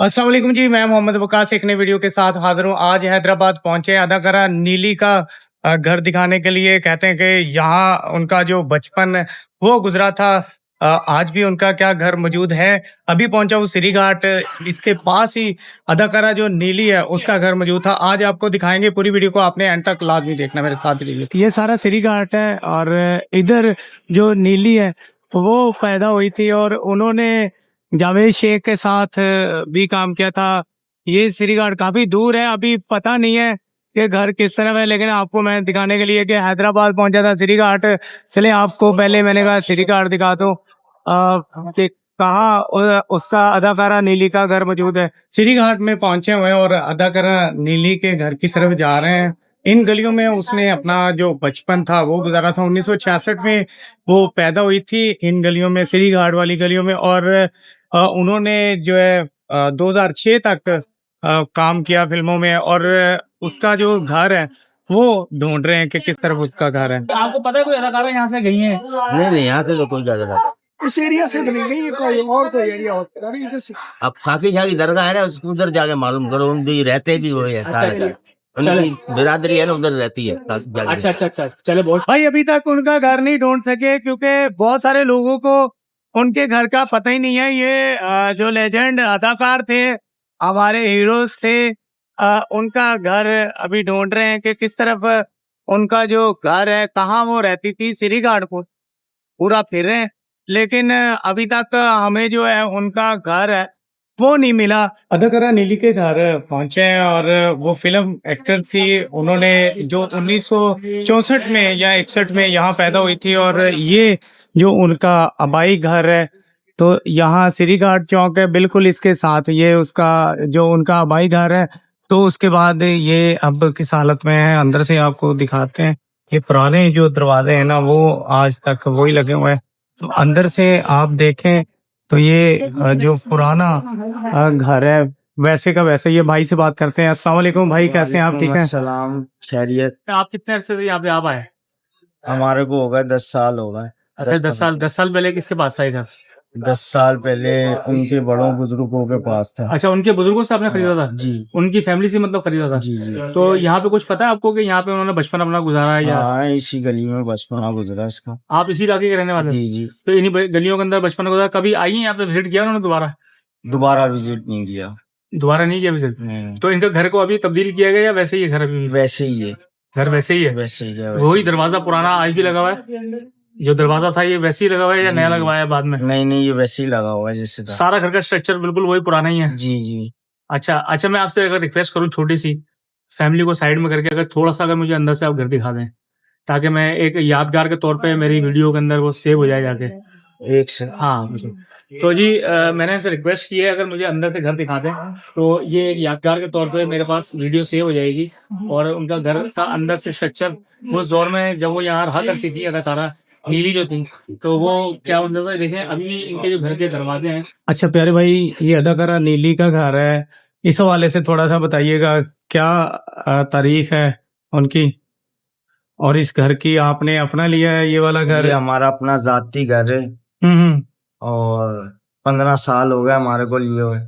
अस्सलाम वालेकुम जी, मैं मोहम्मद वकास एक नई वीडियो के साथ हाज़िर हूँ। आज हैदराबाद पहुँचे अदाकारा नीली का घर दिखाने के लिए। कहते हैं कि यहाँ उनका जो बचपन है वो गुज़रा था। आज भी उनका क्या घर मौजूद है। अभी पहुँचा हूँ सिरी घाट, इसके पास ही अदाकारा जो नीली है उसका घर मौजूद था। आज आपको दिखाएँगे, पूरी वीडियो को आपने एंड तक लाज़मी देखना, मेरे साथ रहिए। ये सारा सिरी घाट है और इधर जो नीली है वो पैदा हुई थी और उन्होंने जावेद शेख के साथ भी काम किया था। ये सिरी घाट काफी दूर है, अभी पता नहीं है कि घर किस तरफ है, लेकिन आपको मैं दिखाने के लिए कि हैदराबाद पहुंचा था सिरी घाट। चले आपको पहले मैंने कहा सिरी घाट दिखा दो कि कहाँ उसका अदाकारा नीली का घर मौजूद है। सिरी घाट में पहुंचे हुए हैं और अदाकारा नीली के घर की तरफ जा रहे हैं। इन गलियों में उसने अपना जो बचपन था वो गुजारा था। 1966 में वो पैदा हुई थी इन गलियों में, सिरी घाट वाली गलियों में। और उन्होंने जो है 2006 तक काम किया फिल्मों में और उसका जो घर है वो ढूंढ रहे हैं कि किस तरफ उसका घर है। आपको पता है कोई अदाकारा यहाँ से गई है? नहीं, यहाँ से तो कोई ज्यादा इस एरिया से नहीं गई, कोई और तो एरिया होता है इधर से। अब खाकी शाह की दरगाह है ना, उसको उधर जाके मालूम करो। उनकी रहते भी वो है, उनकी बिरादरी है ना, उधर रहती है। अच्छा चले बहुत भाई, अभी तक उनका घर नहीं ढूंढ सके क्योंकि बहुत सारे लोगों को उनके घर का पता ही नहीं है। ये जो लेजेंड अदाकार थे, हमारे हीरोज थे, उनका घर अभी ढूंढ रहे हैं कि किस तरफ उनका जो घर है, कहाँ वो रहती थी। सिरी घाट को पूरा फिर रहे हैं, लेकिन अभी तक हमें जो है उनका घर है वो नहीं मिला। अदाकारा नीली के घर पहुंचे हैं और वो फिल्म एक्टर थी। उन्होंने जो 1964 में या 61 में यहाँ पैदा हुई थी और ये जो उनका आबाई घर है तो यहाँ सिरी घाट चौक है बिल्कुल इसके साथ, ये उसका जो उनका आबाई घर है। तो उसके बाद ये अब किस हालत में है अंदर से आपको दिखाते हैं। ये पुराने जो दरवाजे हैं ना वो आज तक वही लगे हुए हैं। तो अंदर से आप देखें तो ये जो पुराना घर है वैसे का वैसे। ये भाई से बात करते हैं। अस्सलाम वालेकुम भाई, कैसे हैं आप? ठीक हैं? सलाम, खैरियत। आप कितने अरसे से यहाँ पे आप आए? हमारे को हो गए 10 साल हो गए। अच्छा 10 साल पहले किसके पास था इधर? 10 साल पहले उनके बड़ों बुजुर्गों के पास था। अच्छा, उनके बुजुर्गों से आपने खरीदा था? जी, उनकी फैमिली से मतलब खरीदा था? जी जी। तो यहाँ पे कुछ पता है आपको कि यहाँ पे उन्होंने बचपन अपना गुजारा है या? हाँ, इसी गली में बचपन गुजरा इसका। आप इसी इलाके के रहने वाले? जी जी। तो इन्हीं गलियों के अंदर बचपन गुजारा। कभी आई हैं यहाँ पे, विजिट किया उन्होंने दोबारा? दोबारा विजिट नहीं किया। दोबारा नहीं किया विजिट? तो इनका घर को अभी तब्दील किया गया या वैसे ही है घर? अभी वैसे ही है। घर वैसे ही है? वैसे ही है। वही दरवाजा पुराना आज भी लगा हुआ है? जो दरवाजा था ये वैसे ही लगा हुआ है या नया लगवाया है बाद में? नहीं, ये वैसे ही लगा हुआ है जैसे था। सारा घर का स्ट्रक्चर बिल्कुल वही पुराना ही है? जी जी। अच्छा, मैं आपसे अगर रिक्वेस्ट करूं छोटी सी, फैमिली को साइड में करके अगर थोड़ा सा अगर मुझे अंदर से आप घर दिखा दें ताकि मैं एक यादगार के तौर पे मेरी वीडियो के अंदर वो सेव हो जाए जाके। एक से हाँ तो जी मैंने फिर रिक्वेस्ट की है अगर मुझे अंदर से घर दिखा दें तो ये एक यादगार के तौर पे मेरे पास वीडियो सेव हो जाएगी। और उनका घर का अंदर से स्ट्रक्चर वो जोर में जब वो यहाँ रहा करती थी अदाकारा नीली जो थी तो वो क्या होता था, देखें अभी भी इनके जो घर के दरवाजे हैं। अच्छा प्यारे भाई, ये अदाकारा नीली का घर है, इस हवाले से थोड़ा सा बताइएगा क्या तारीख है उनकी, और इस घर की आपने अपना लिया है ये वाला घर? ये हमारा अपना जाती घर है और 15 साल हो गए हमारे को लिए हुए।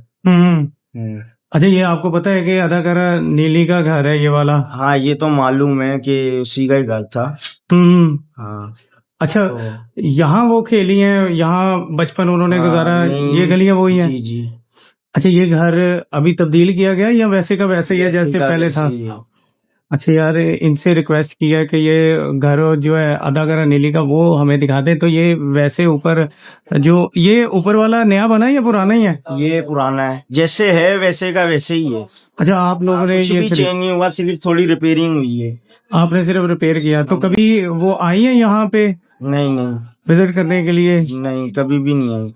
अच्छा, ये आपको पता है कि अदाकारा नीली का घर है ये वाला? हाँ, ये तो मालूम है कि उसी का ही घर था। हाँ। अच्छा, यहाँ वो खेली हैं, यहाँ बचपन उन्होंने गुजारा, ये गलियां वही हैं? जी जी। अच्छा, ये घर अभी तब्दील किया गया या वैसे का वैसे ही है जैसे पहले था? अच्छा यार, इनसे रिक्वेस्ट किया कि ये घर जो है अदाकारा नीली का वो हमें दिखा दें। तो ये वैसे ऊपर जो ये ऊपर वाला नया बना है या पुराना ही है? ये पुराना है, जैसे है वैसे का वैसे ही है। अच्छा, आप लोगों ने ये चेंज नहीं हुआ, सिर्फ थोड़ी रिपेयरिंग हुई है। आपने सिर्फ रिपेयर किया? तो कभी वो आई है यहाँ पे? नहीं। विजिट करने के लिए? नहीं, कभी भी नहीं आई।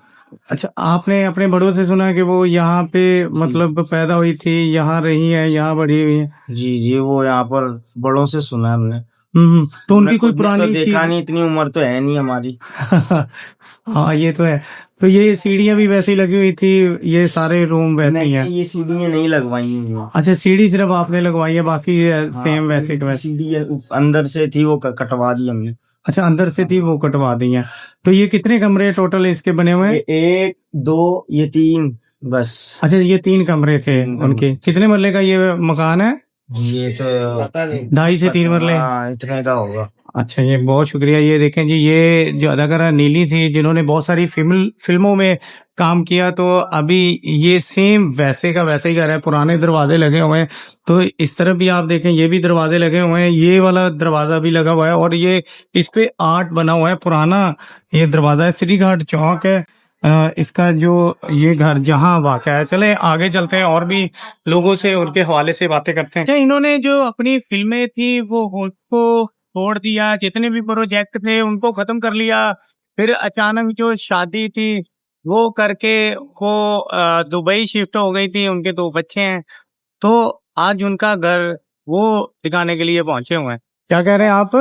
अच्छा, आपने अपने बड़ों से सुना कि वो यहाँ पे मतलब पैदा हुई थी, यहाँ रही है, यहाँ बड़ी हुई है? जी जी, वो यहाँ पर बड़ों से सुना है हमने। तो उनकी हमने कोई खुद ने पुरानी तो देखा चीज? नहीं, इतनी उम्र तो है नहीं हमारी। हाँ, ये तो है। तो ये सीढ़ियाँ भी वैसी लगी हुई थी, ये सारे रूम वैसे ही नहीं, हैं? ये सीढ़ियाँ नहीं लगवाई हुई हैं। अच्छा, सीढ़ी सिर्फ आपने लगवाई है, बाकी सेम वैसे के वैसे? सीढ़ी अंदर से थी, वो कटवा दी हमने। अच्छा, अंदर से थी, वो कटवा दी है। तो ये कितने कमरे टोटल इसके बने हुए हैं? ये 1 2 ये 3 बस। अच्छा, ये 3 कमरे थे तीन उनके। कितने मरले का ये मकान है? ये तो 2.5 से 3 मरले? हाँ, इतने का होगा। अच्छा, ये बहुत शुक्रिया। ये देखें जी, ये जो अदाकारा नीली थी, जिन्होंने बहुत सारी फिल्मों में काम किया, तो अभी ये सेम वैसे का वैसे ही घर है। पुराने दरवाजे लगे हुए हैं, तो इस तरफ भी आप देखें, ये भी दरवाजे लगे हुए हैं, ये वाला दरवाजा भी लगा हुआ है, और ये इस पे आर्ट बना हुआ है। पुराना ये दरवाजा है, श्री घाट चौक है इसका जो ये घर जहाँ वाक़या है। चले आगे चलते हैं और भी लोगों से उनके हवाले से बातें करते हैं। अच्छा, इन्होंने जो अपनी फिल्में थी वो उसको छोड़ दिया, जितने भी प्रोजेक्ट थे उनको खत्म कर लिया, फिर अचानक जो शादी थी वो करके वो दुबई शिफ्ट हो गई थी, उनके 2 बच्चे हैं, तो आज उनका घर वो दिखाने के लिए पहुंचे हुए हैं। क्या कह रहे हैं आप?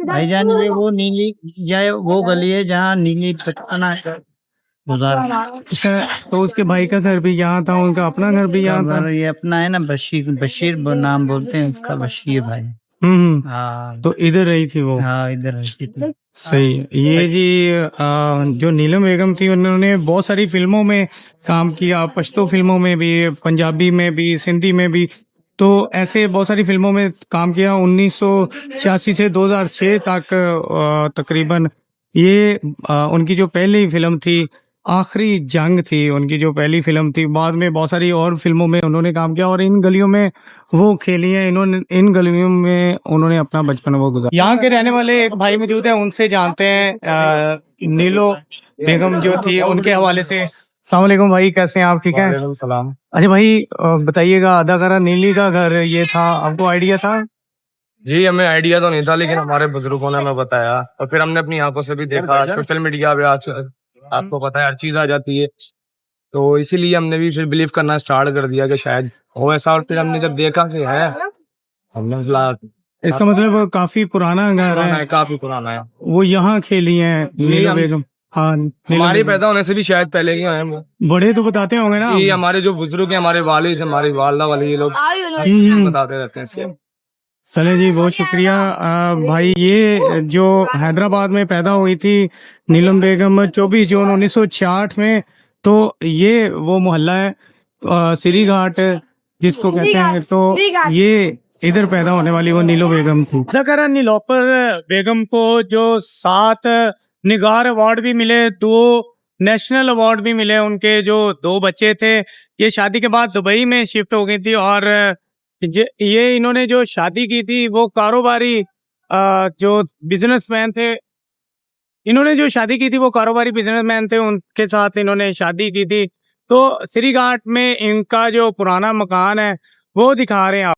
भाईजान ये वो नीली या वो गली है जहाँ नीली बचपना गुजार तो उसके भाई का घर भी यहाँ था, उनका अपना घर भी यहाँ था। ये अपना है ना, बशीर बशीर नाम बोलते हैं उसका, बशीर भाई। हाँ तो इधर रही थी वो? हाँ, इधर रहती थी। सही। ये जी जो नीलम बेगम थी, उन्होंने बहुत सारी फिल्मों में काम किया, पश्तो फिल्मों में भी, पंजाबी में भी, सिंधी में भी। तो ऐसे बहुत सारी फिल्मों में काम किया। 1986 से 2006 तक तकरीबन ये उनकी जो पहली फिल्म थी, आखिरी जंग थी उनकी जो पहली फिल्म थी। बाद में बहुत सारी और फिल्मों में उन्होंने काम किया, और इन गलियों में वो खेली है इन्होंने, इन गलियों में उन्होंने अपना बचपन वो गुजारा। यहाँ के रहने वाले एक भाई मौजूद हैं, उनसे जानते हैं नीलो बेगम जो थी उनके हवाले से। अस्सलाम वालेकुम भाई, कैसे हैं आप? ठीक है। सलाम। अच्छा भाई, बताइएगा, अदाकारा नीली का घर ये था, आपको आइडिया था? जी, हमें आइडिया तो नहीं था, लेकिन हमारे बुजुर्गों ने हमें बताया, और फिर हमने अपनी आंखों से भी देखा। सोशल मीडिया पे आज आपको पता है हर चीज आ जाती है, तो इसीलिए हमने भी फिर बिलीव करना स्टार्ट कर दिया कि शायद हो ऐसा। और फिर हमने जब देखा कि है, हमने इसका मतलब काफी पुराना घर है, काफी पुराना है। वो यहाँ खेली है नीलो बेगम। हाँ, हमारे पैदा होने से भी शायद पहले के हैं वो। बड़े तो बताते होंगे ना। जी, हमारे जो बुजुर्ग हैं, हमारे वालिद, हमारी वालदा वाले, ये लोग बताते रहते हैं इसके। चले जी, बहुत शुक्रिया। भाई, ये जो हैदराबाद में पैदा हुई थी नीलम बेगम 24 जून 1966 में, तो ये वो मोहल्ला है श्री घाट जिसको कहते हैं, तो ये इधर पैदा होने वाली वो नीलो बेगम थी। अदाकारा नीलोफर बेगम को जो 7 निगार अवार्ड भी मिले, 2 नेशनल अवार्ड भी मिले, उनके जो 2 बच्चे थे ये शादी के बाद दुबई में शिफ्ट हो गई थी, और ये इन्होंने जो शादी की थी वो कारोबारी जो बिजनेसमैन थे, इन्होंने जो शादी की थी वो कारोबारी बिजनेसमैन थे, उनके साथ इन्होंने शादी की थी। तो श्री घाट में इनका जो पुराना मकान है वो दिखा रहे हैं आप।